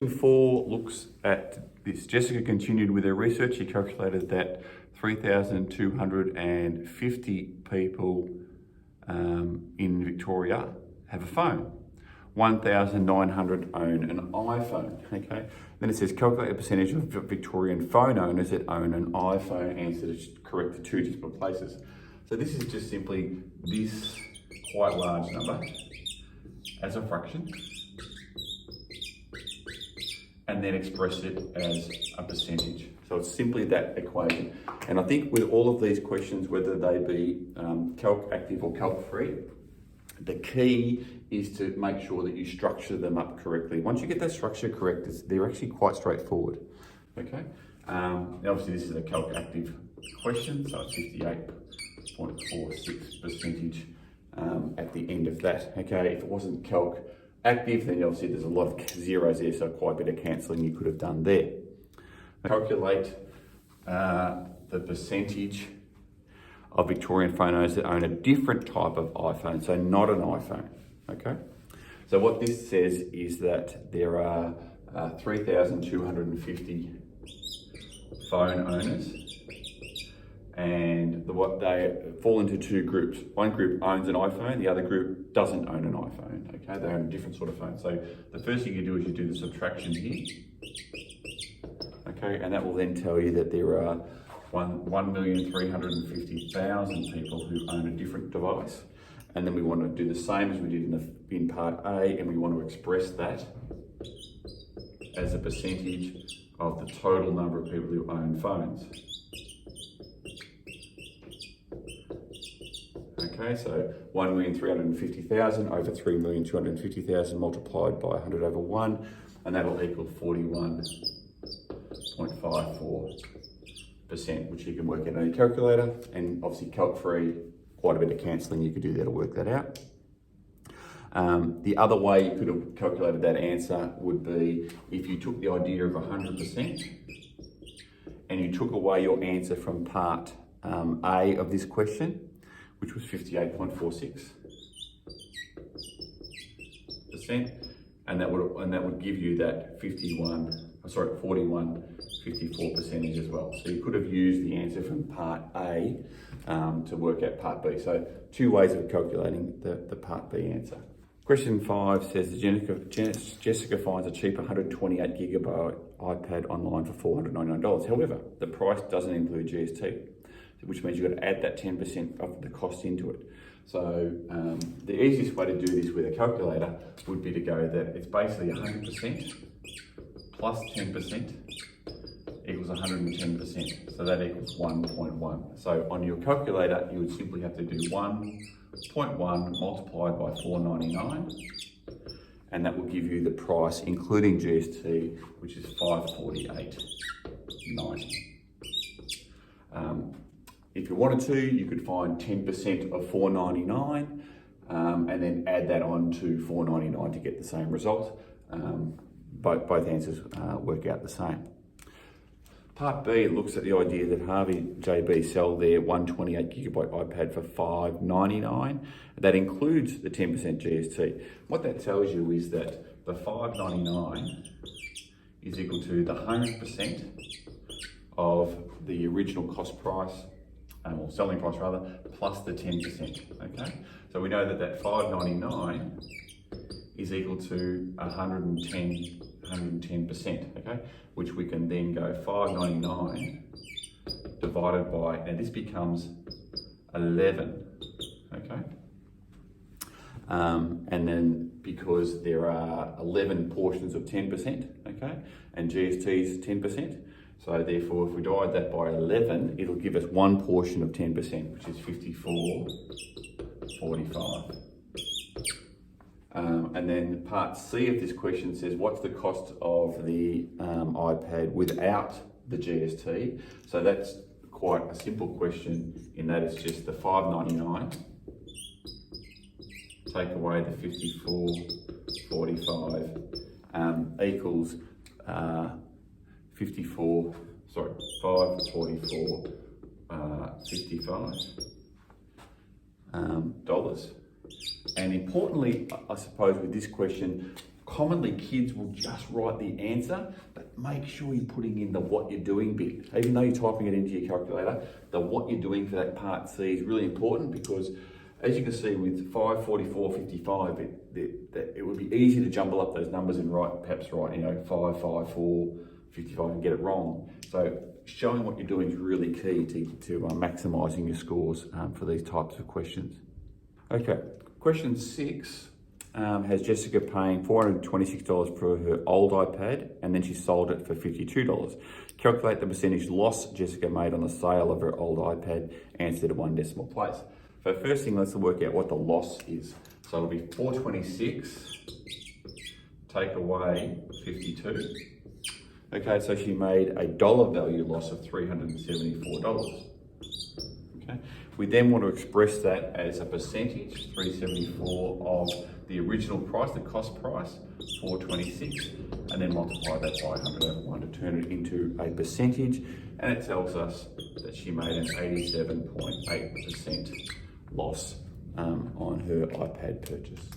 4 looks at this. Jessica continued with her research. She calculated that 3,250 people in Victoria have a phone. 1,900 own an iPhone, okay? Then it says calculate a percentage of Victorian phone owners that own an iPhone. Answer to correct the two decimal places. So this is just simply this quite large number as a fraction, and then express it as a percentage. So it's simply that equation. And I think with all of these questions, whether they be calc active or calc free, the key is to make sure that you structure them up correctly. Once you get that structure correct, they're actually quite straightforward. Okay. Obviously this is a calc active question, so it's 58.46 percentage at the end of that. Okay. If it wasn't calc active, then obviously there's a lot of zeros there, so quite a bit of cancelling you could have done there. Calculate the percentage of Victorian phone owners that own a different type of iPhone, so not an iPhone, okay? So what this says is that there are 3,250 phone owners, and what they fall into two groups. One group owns an iPhone, the other group doesn't own an iPhone, okay? They own a different sort of phone. So the first thing you do is you do the subtraction here, okay? And that will then tell you that there are 1,350,000 people who own a different device. And then we want to do the same as we did in part A, and we want to express that as a percentage of the total number of people who own phones. Okay, so 1,350,000 over 3,250,000 multiplied by 100 over 1, and that'll equal 41.54%, which you can work out on your calculator, and obviously calc-free, quite a bit of cancelling you could do there to work that out. The other way you could have calculated that answer would be if you took the idea of 100% and you took away your answer from part A of this question, which was 58.46%, and that would give you that 41.54% as well. So you could have used the answer from part A to work out part B. So two ways of calculating the part B answer. Question 5 says Jessica finds a cheap 128 gigabyte iPad online for $499. However, the price doesn't include GST, which means you've got to add that 10% of the cost into it. So the easiest way to do this with a calculator would be to go that it's basically 100% plus 10% equals 110%. So that equals 1.1. So on your calculator, you would simply have to do 1.1 multiplied by $499, and that will give you the price including GST, which is $548.90. If you wanted to, you could find 10% of $499 and then add that on to $499 to get the same result. Both answers work out the same. Part B looks at the idea that Harvey JB sell their 128 gigabyte iPad for $599. That includes the 10% GST. What that tells you is that the $599 is equal to the 100% of the original cost price, or selling price rather, plus the 10%, okay? So we know that that $599 is equal to 110%, okay? Which we can then go $599 divided by, and this becomes 11, okay? And then because there are 11 portions of 10%, okay? And GST is 10%. So therefore, if we divide that by 11, it'll give us one portion of 10%, which is 54.45. And then part C of this question says, what's the cost of the iPad without the GST? So that's quite a simple question in that it's just the $599, take away the 54.45 equals 544.55 dollars. And importantly, I suppose with this question, commonly kids will just write the answer, but make sure you're putting in the what you're doing bit. Even though you're typing it into your calculator, the what you're doing for that part C is really important, because as you can see with 5, 44, 55, it would be easy to jumble up those numbers and perhaps write 5, 5, 4, 55 and get it wrong. So showing what you're doing is really key to maximising your scores for these types of questions. Okay, question 6 has Jessica paying $426 for her old iPad, and then she sold it for $52. Calculate the percentage loss Jessica made on the sale of her old iPad, answer to 1 decimal place. So first thing, let's work out what the loss is. So it'll be 426, take away 52. Okay, so she made a dollar value loss of $374. Okay, we then want to express that as a percentage, 374 of the original price, the cost price, 426, and then multiply that by 100/1 to turn it into a percentage, and it tells us that she made an 87.8% loss on her iPad purchase.